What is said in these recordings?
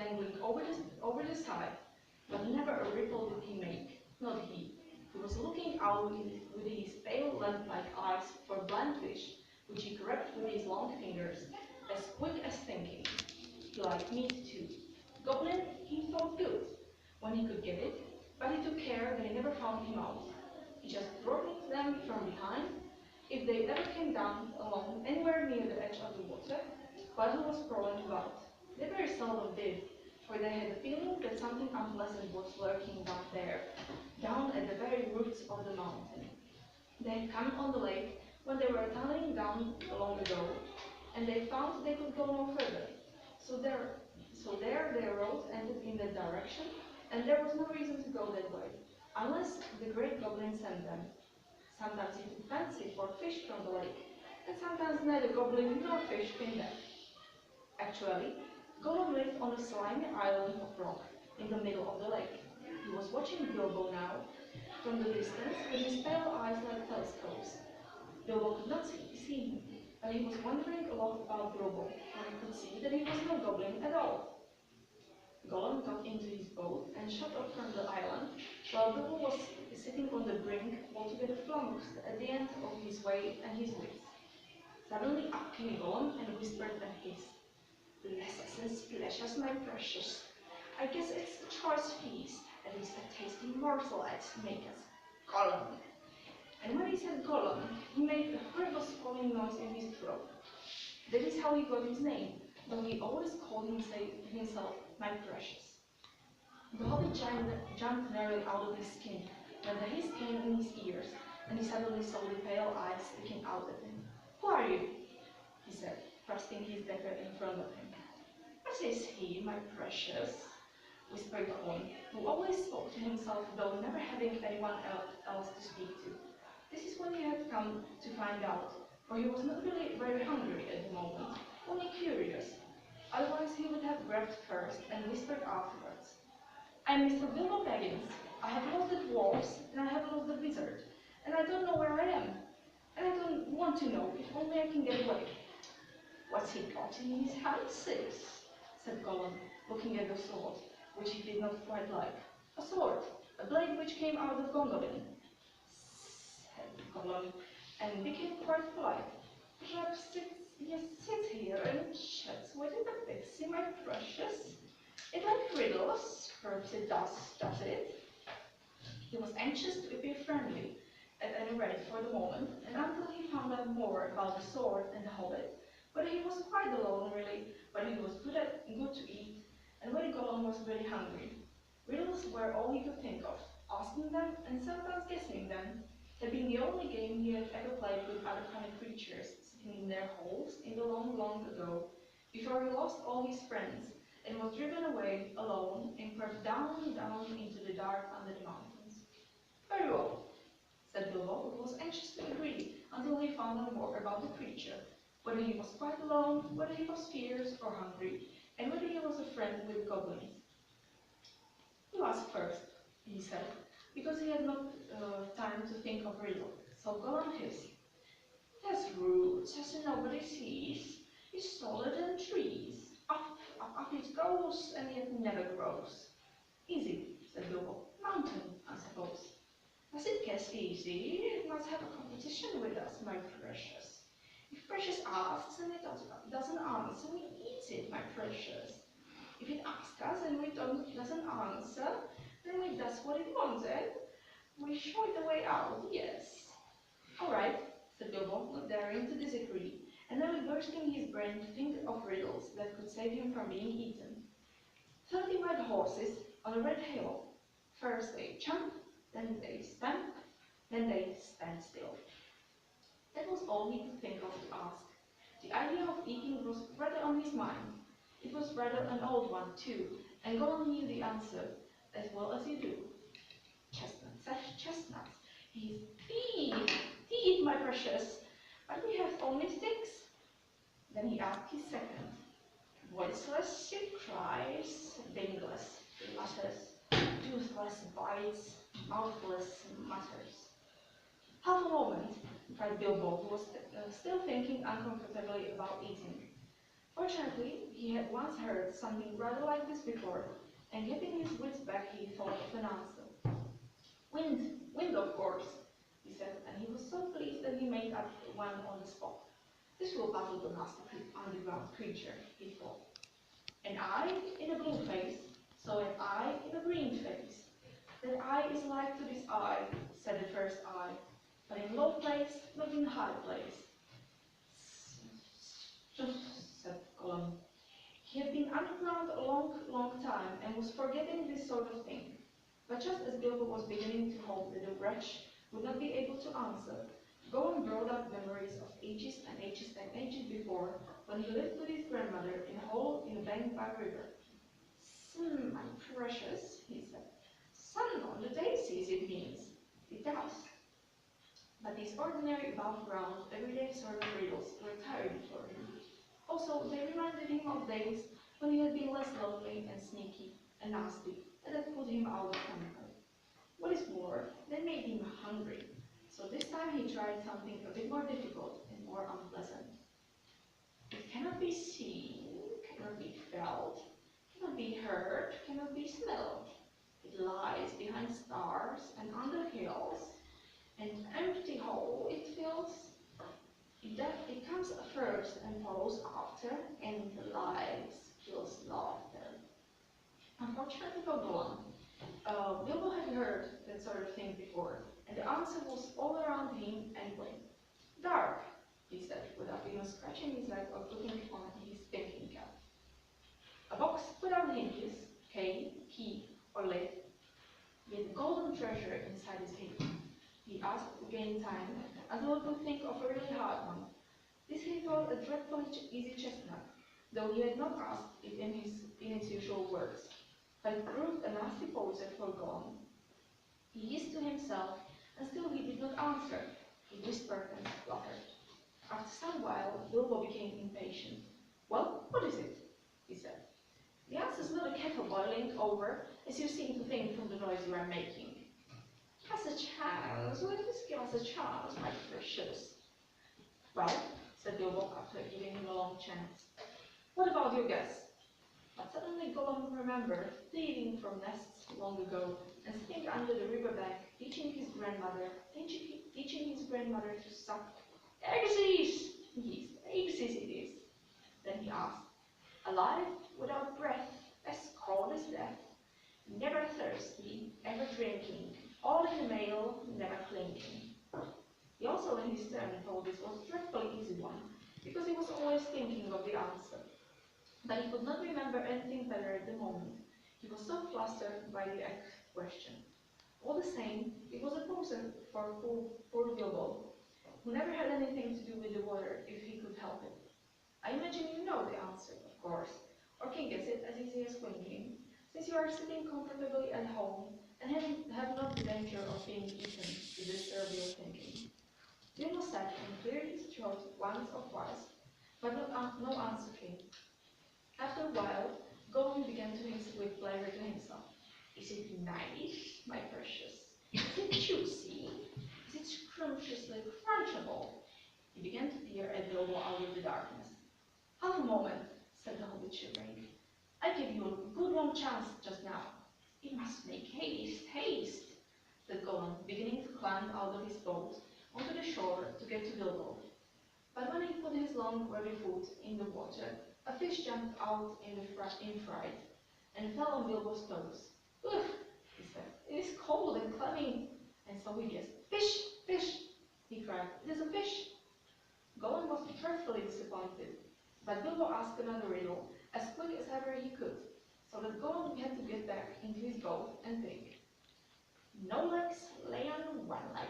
dangling over the side, but never a ripple did he make, not he. He was looking out with his pale lamp-like eyes for blind fish, which he grabbed with his long fingers, as quick as thinking. He liked meat too. Goblin, he thought good, when he could get it, but he took care they never found him out. He just throttled them from behind. If they ever came down alone anywhere near the edge of the water, while he was prowling about. They very seldom did, for they had a feeling that something unpleasant was lurking down there, down at the very roots of the mountain. They had come on the lake when they were tunneling down long ago, and they found they could go no further. So there their road ended in that direction, and there was no reason to go that way, unless the great goblin sent them. Sometimes he took fancy for fish from the lake, and sometimes neither goblin nor fish came back. Actually, Gollum lived on a slimy island of rock in the middle of the lake. He was watching Bilbo now from the distance with his pale eyes like telescopes. Bilbo could not see him, but he was wondering a lot about Bilbo, for he could see that he was no goblin at all. Gollum got into his boat and shot off from the island, while Bilbo was sitting on the brink, altogether flummoxed at the end of his way and his wits. Suddenly up came Gollum and whispered and hissed, "Blessings and splashes, my precious. I guess it's a choice feast, at least a tasty morsel I'd make us. Gollum." And when he said Gollum, he made a horrible swallowing noise in his throat. That is how he got his name, though he always called himself my precious. The Hobbit jumped nearly out of his skin when the hiss came in his ears, and he suddenly saw the pale eyes sticking out at him. "Who are you?" he said, thrusting his dagger in front of him. "What is he, my precious?" whispered Gollum, who always spoke to himself, though never having anyone else to speak to. This is what he had come to find out, for he was not really very hungry at the moment, only curious. Otherwise he would have grabbed first and whispered afterwards. "I am Mr. Bilbo Baggins. I have lost the dwarves, and I have lost the wizard, and I don't know where I am. And I don't want to know, if only I can get away." "What's he got in his hand, sis?" said Gollum, looking at the sword, which he did not quite like. "A sword, a blade which came out of Gondolin," said Gollum, and became quite polite. "Perhaps you sit here and chats with it a bit, see, my precious? It like riddles, perhaps it does it?" He was anxious to appear friendly, at any rate for the moment, and until he found out more about the sword and the Hobbit, whether he was quite alone really, whether he was good to eat, and whether Gollum was really hungry. Riddles were all he could think of. Asking them, and sometimes guessing them, had been the only game he had ever played with other funny creatures sitting in their holes in the long, long ago, before he lost all his friends and was driven away alone and crept down into the dark under the mountains. "Very well," said Bilbo, who was anxious to agree until he found out more about the creature, whether he was quite alone, whether he was fierce or hungry, and whether he was a friend with goblins. "You ask first," he said, because he had not time to think of riddle. So Gollum hissed, "It has roots, as nobody sees. It's taller than trees. Up it goes, and yet never grows." "Easy," said Bilbo. "Mountain, I suppose." "Does it guess easy? It must have a competition with us, my precious. If Precious asks and it doesn't answer, we eat it, my precious. If it asks us and we doesn't answer, then we does what it wants, and we show it the way out, yes." "All right," said Bilbo, not daring to disagree, and nearly bursting his brain to think of riddles that could save him from being eaten. 30 white horses on a red hill. First they jump, then they stamp, then they stand still. That was all he could think of to ask. The idea of eating was rather on his mind. It was rather an old one, too, and Gollum knew the answer as well as you do. Chestnuts. Eat, my precious, but we have only sticks." Then he asked his second. "Voiceless it cries, wingless flutters, toothless bites, mouthless mutters." "Half a moment," cried Bilbo, who was still thinking uncomfortably about eating. Fortunately, he had once heard something rather like this before, and getting his wits back, he thought of an answer. Wind, wind, of course, he said, and he was so pleased that he made up one on the spot. This will puzzle the nasty underground creature, he thought. An eye in a blue face, so an eye in a green face. That eye is like to this eye, said the first eye, but in low place, not in high place. Said Gollum. He had been underground a long time and was forgetting this sort of thing. But just as Bilbo was beginning to hope that the wretch would not be able to answer, Gollum brought up memories of ages and ages and ages before, when he lived with his grandmother in a hole in a bank by a river. My precious, he said. Sun on the daisies, it means. It does. But these ordinary above-ground, everyday sort of riddles were tiring for him. Also, they reminded him of days when he had been less lonely and sneaky and nasty, and that put him out of temper. What is more, they made him hungry, so this time he tried something a bit more difficult and more unpleasant. It cannot be seen, cannot be felt, cannot be heard, cannot be smelled. It lies behind stars and under hills, an empty hole it fills. It comes first and follows after, and lies kills laughter. Unfortunately for Gollum, Bilbo had heard that sort of thing before, and the answer was all around him anyway. Dark, he said, without even scratching his head or putting on his thinking cap. A box without hinges, key, or lid, with golden treasure inside his head. He asked to gain time until he could think of a really hard one. This he thought a dreadfully easy chestnut, though he had not asked it in its usual words. But it proved a nasty poser for Gollum. He hissed to himself, and still he did not answer. He whispered and spluttered. After some while, Bilbo became impatient. Well, what is it? He said. The answer's not a kettle boiling over, as you seem to think from the noise you are making. Give us a chance, let us give us a chance, my precious. Well, said Bilbo after giving him a long chance. What about your guess? But suddenly Gollum remembered thieving from nests long ago and sitting under the river bank, teaching his grandmother to suck eggs. Yes, eggs it is. Then he asked, alive, without breath, as cold as death, never thirsty, ever drinking, all in the mail, never clinking. He also in his turn thought this was a dreadfully easy one, because he was always thinking of the answer. But he could not remember anything better at the moment. He was so flustered by the question. All the same, it was a poser for poor Bilbo, who never had anything to do with the water if he could help it. I imagine you know the answer, of course, or can guess it as easy as winking, since you are sitting comfortably at home and have not the danger of being eaten to disturb your thinking. Bilbo sat and cleared his throat once or twice, but no answer came. After a while, Gollum began to hiss with pleasure to himself. Is it nice, my precious? Is it juicy? Is it scrumptiously crunchable? He began to peer at Bilbo out of the darkness. Half a moment, said the Hobbit, shivering. I gave you a good long chance just now. You must make haste, haste, said Gollum, beginning to climb out of his boat onto the shore to get to Bilbo. But when he put his long, webbly foot in the water, a fish jumped out in fright and fell on Bilbo's toes. Ugh, he said, it is cold and clammy. And so he guessed, fish, fish, he cried, it is a fish. Gollum was dreadfully disappointed, but Bilbo asked another riddle as quick as ever he could, so that Gollum had to get back into his boat and think. No legs lay on one leg,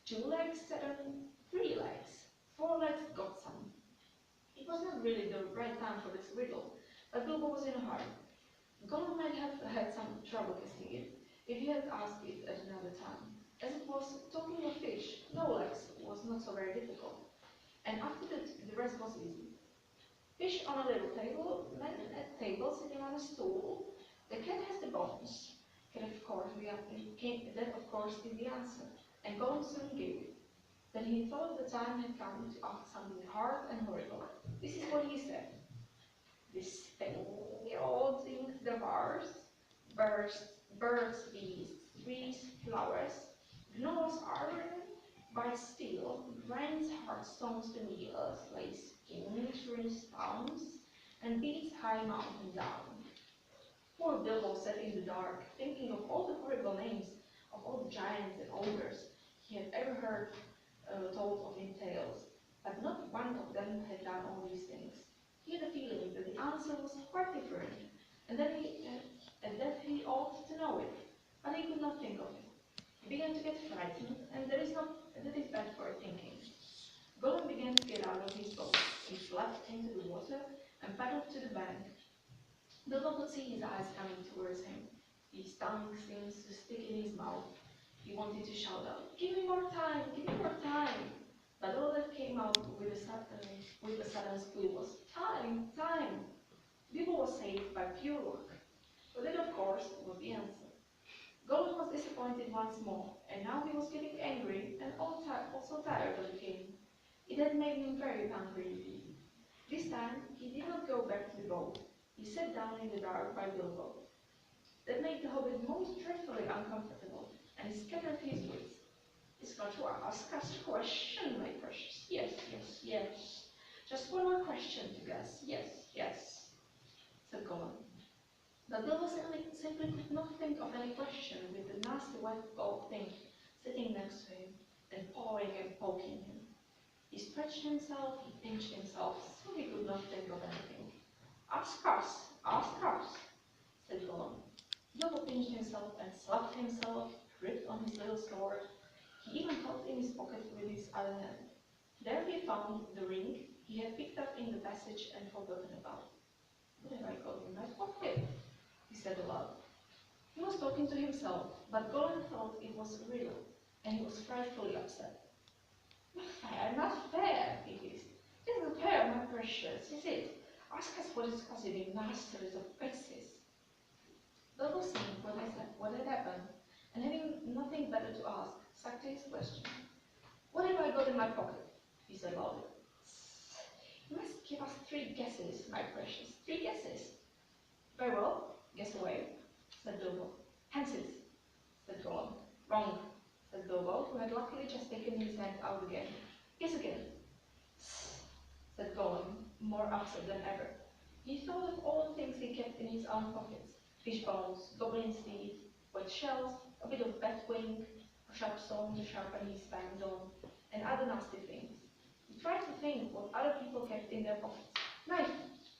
2 legs sat on 3 legs, 4 legs got some. It was not really the right time for this riddle, but Bilbo was in a hurry. Gollum might have had some trouble guessing it if he had asked it at another time. As it was, talking of fish, no legs was not so very difficult, and after that the rest was easy. Fish on a little table, men at table sitting on a stool, the cat has the bones. That of course is the answer, and Gollum soon gave it. Then he thought the time had come to ask something hard and horrible. This is what he said. This thing, eroding the bars, birds, bees, trees, flowers, gnaws iron, bites steel, grinds hard stones beneath us, lays skin, stones, and beats high mountain down. Poor Bilbo sat in the dark, thinking of all the horrible names of all the giants and ogres he had ever heard told of in tales, but not one of them had done all these things. He had a feeling that the answer was quite different, and that he ought to know it, but he could not think of it. He began to get frightened, and that is bad for thinking. Gollum began to get out of his boat. He slapped into the water and paddled to the bank. Bilbo could see his eyes coming towards him. His tongue seemed to stick in his mouth. He wanted to shout out, "Give me more time! Give me more time!" But all that came out with a sudden squeal was, "Time! Time!" Bilbo was saved by pure luck. But that, of course, was the answer. Gollum was disappointed once more, and now he was getting angry and also tired of the game. It had made him very hungry indeed. This time, he did not go back to the boat. He sat down in the dark by Bilbo. That made the Hobbit most dreadfully uncomfortable, and he scattered his wits. "It's got to ask us a question, my precious. Yes, yes, yes. Just one more question to guess. Yes, yes," said Gollum. But Bilbo simply could not think of any question with the nasty white gold thing sitting next to him and pawing and poking him. He stretched himself, he pinched himself, so he could not think of anything. Ask us," said Gollum. Bilbo pinched himself and slapped himself, gripped on his little sword. He even felt in his pocket with his other hand. There he found the ring he had picked up in the passage and forgotten about. "What have I got in my pocket?" he said aloud. He was talking to himself, but Gollum thought it was a riddle, and he was frightfully upset. Not fair," he hissed. "It isn't fair, my precious, is it? Ask us what is causing masters of faces." Bilbo seeing what had happened, and having nothing better to ask, stuck to his question. "What have I got in my pocket?" he said loudly. "You must give us 3 guesses, my precious, 3 guesses." "Very well, guess away," said Bilbo. "Pencils," said Gollum. "Wrong," said Bilbo, who had luckily just taken his hand out again. "Guess again," said Gollum, more upset than ever. He thought of all the things he kept in his own pockets: fish bones, goblin's teeth, wet shells, a bit of bat wing, a sharp stone to sharpen his fangs on, and other nasty things. He tried to think what other people kept in their pockets. "Knife,"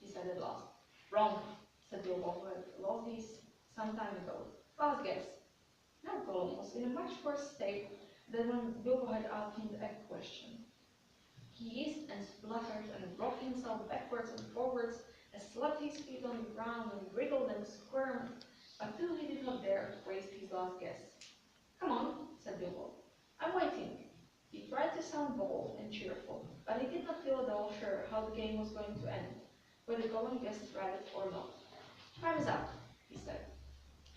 he said at last. "Wrong," said Bilbo, who had lost his some time ago. "Last guess." Now Gollum was in a much worse state than when Bilbo had asked him the egg question. He hissed and spluttered and rocked himself backwards and forwards and slapped his feet on the ground and wriggled and squirmed, until he did not dare to waste his last guess. "Come on," said Bilbo. "I'm waiting." He tried to sound bold and cheerful, but he did not feel at all sure how the game was going to end, whether Gollum guessed right or not. "Time is up," he said.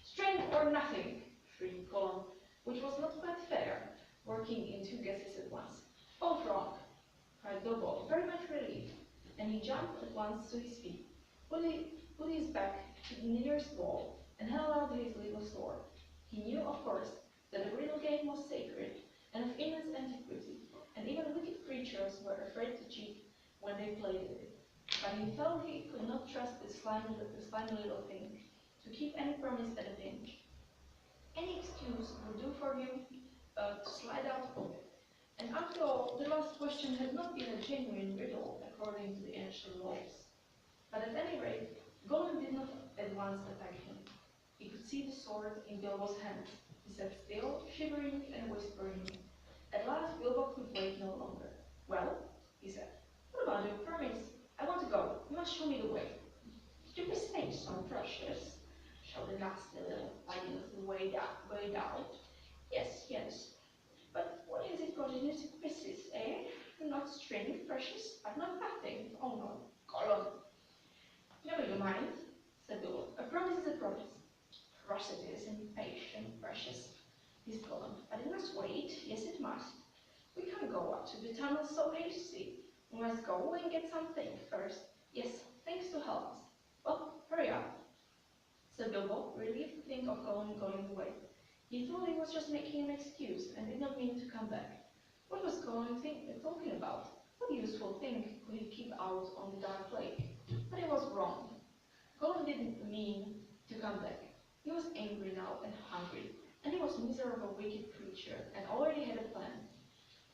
"Strength or nothing," shrieked Gollum, which was not quite fair, working in 2 guesses at once. "Both wrong," cried Bilbo, very much relieved, and he jumped at once to his feet, put his back to the nearest wall, and held out his little sword. He knew, of course, that the riddle game was sacred and of immense antiquity, and even wicked creatures were afraid to cheat when they played with it. But he felt he could not trust this slimy little thing to keep any promise at a pinch. Any excuse would do for him to slide out of it. And after all, the last question had not been a genuine riddle according to the ancient laws. But at any rate, Gollum did not at once attack him. He could see the sword in Bilbo's hand. He sat still, shivering and whispering. At last Bilbo could wait no longer. "Well," he said, "what about your promise? I want to go. You must show me the way." "Did you say so, precious?" shouted the nasty little way down. "Yes, yes. But what has it got in its pieces, eh? Not string, precious, but not nothing. Oh no, Gollum." "Never you mind," said Bilbo. "A promise is a promise." "Cross it is, impatient, precious," hissed Gollum. "But it must wait. Yes, it must. We can't go up to the tunnel so hasty. We must go and get some things first. Yes, things to help us. Hurry up, said Bilbo, relieved to think of Gollum going away. He thought he was just making an excuse and did not mean to come back. What was Gollum talking about? What useful thing could he keep out on the dark lake? But he was wrong. Gollum didn't mean to come back. He was angry now and hungry, and he was a miserable, wicked creature, and already had a plan.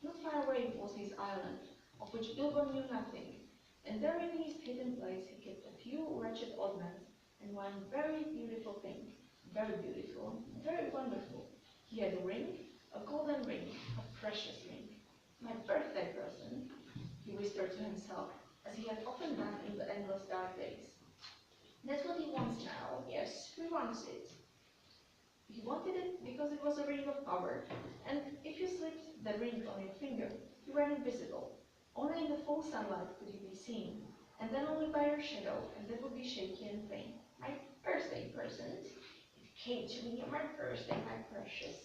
Not far away was his island, of which Bilbo knew nothing, and there in his hidden place he kept a few wretched old men, and one very beautiful thing, very beautiful, very wonderful. He had a ring, a golden ring, a precious ring. My birthday present, he whispered to himself, as he had often done in the endless dark days. That's what he wants now, yes, he wants it. He wanted it because it was a ring of power, and if you slipped the ring on your finger, you were invisible. Only in the full sunlight could you be seen, and then only by your shadow, and that would be shaky and faint. My birthday present. It came to me on my birthday, my precious.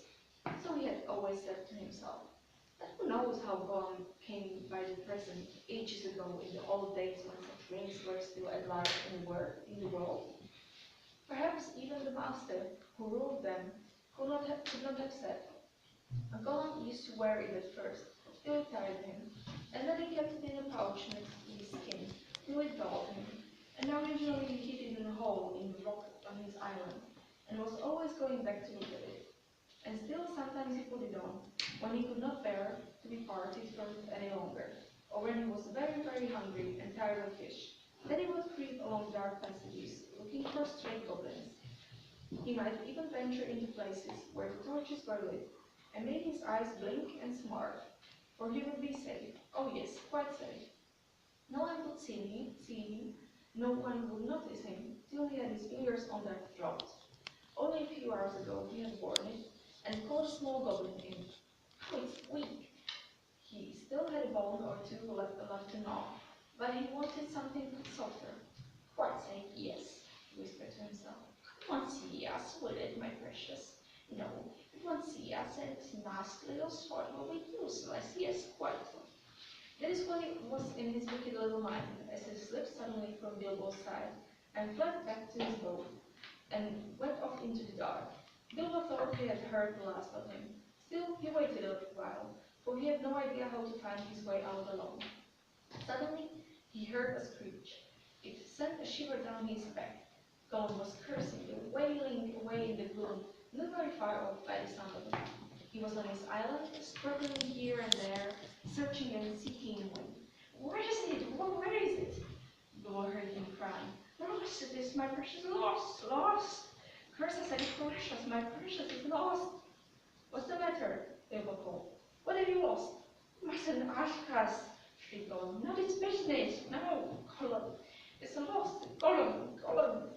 So he had always said to himself. But who knows how Gollum came by the present ages ago in the old days when such rings were still alive in the world? Perhaps even the master who ruled them could not have said. Gollum used to wear it at first, till it tired him, and then he kept it in a pouch next to his skin, till it dulled him, and originally he hid it in a hole in the rock on his island, and was always going back to look at it. And still sometimes he put it on, when he could not bear to be parted from it any longer, or when he was very, very hungry and tired of fish. Then he would creep along dark passages, looking for stray goblins. He might even venture into places where the torches were lit, and made his eyes blink and smart, for he would be safe. Oh yes, quite safe. No one could see him, no one would notice him, till he had his fingers on their throats. Only a few hours ago he had worn it, and caught a small goblin in it. How it's weak! He still had a bone or two left to gnaw, but he wanted something softer. Quite safe, yes, he whispered to himself. It won't see us, will it, my precious? No, it won't see us, and its nasty little sword will be useless, yes, quite. That is what it was in his wicked little mind, as he slipped suddenly from Bilbo's side, and fled back to his boat, and went off into the dark. Bilbo thought he had heard the last of him. Still, he waited a while, for he had no idea how to find his way out alone. Suddenly, he heard a screech. It sent a shiver down his back. Gollum was cursing and wailing away in the gloom, not very far off by the sound of it. He was on his island, struggling here and there, searching and seeking in wind. Where is it? Where is it? Bilbo heard him crying. Lost it is, my precious, lost, lost. Curse I said, precious, my precious is lost. What's the matter? Bilbo called. What have you lost? Mustn't ask us, shrieked Gollum. Not its business. No, Gollum. It's lost. Gollum, Gollum.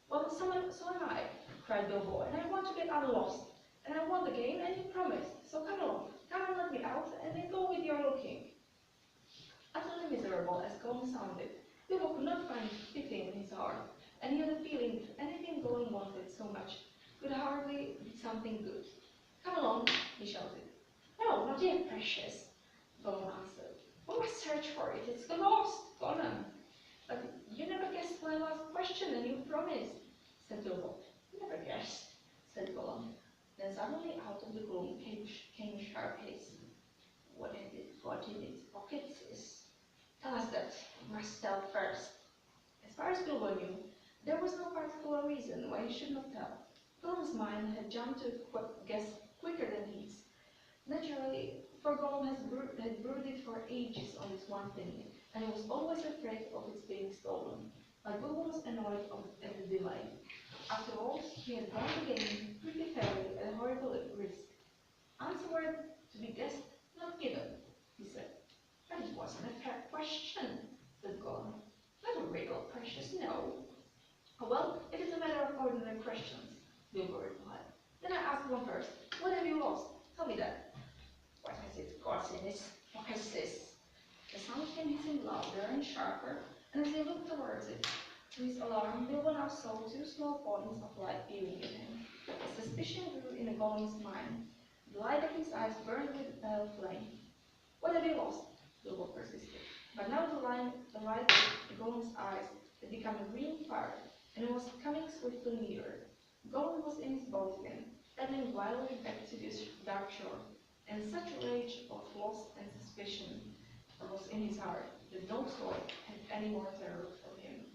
Well, so am I, cried Bilbo, and I want to get unlost. And I won the game, and you promised. So come along, come and let me out, and then go with your looking. Utterly miserable as Gollum sounded, Bilbo could not find pity in his heart, and he had a feeling that anything Gollum wanted so much could hardly be something good. Come along, he shouted. No, not yet, precious, Gollum answered. We must search for it. It's lost, Gollum. But you never guessed my last question, and you promised, said Bilbo. Never guessed, said Gollum. Then suddenly out of the gloom came a sharp hiss. What had it got in its pockets is... Tell us that. We must tell first. As far as Bilbo knew, there was no particular reason why he should not tell. Gollum's mind had jumped to guess quicker than his. Naturally, for Gollum had brooded for ages on this one thing, and he was always afraid of its being stolen. But Bilbo was annoyed at the delay. After all, he had won the game pretty fairly at a horrible risk. Answer were to be guessed, not given, he said. But it wasn't a fair question, said Gollum. Not a riddle, precious, no. Oh, well, it is a matter of ordinary questions, Bilbo replied. Then I ask one first. What have you lost? Tell me that. What has it got in it? What is this? The sound came hissing louder and sharper, and as he looked towards it, to his alarm, Bilbo now saw two small points of light peering at him. A suspicion grew in Gollum's mind. The light of his eyes burned with a pale flame. What have you lost? Bilbo persisted. But now the light of Gollum's eyes had become a green fire, and was coming swiftly nearer. Gollum was in his boat again, paddling wildly back to this dark shore, and such a rage of loss and suspicion was in his heart that no sword had any more terror for him.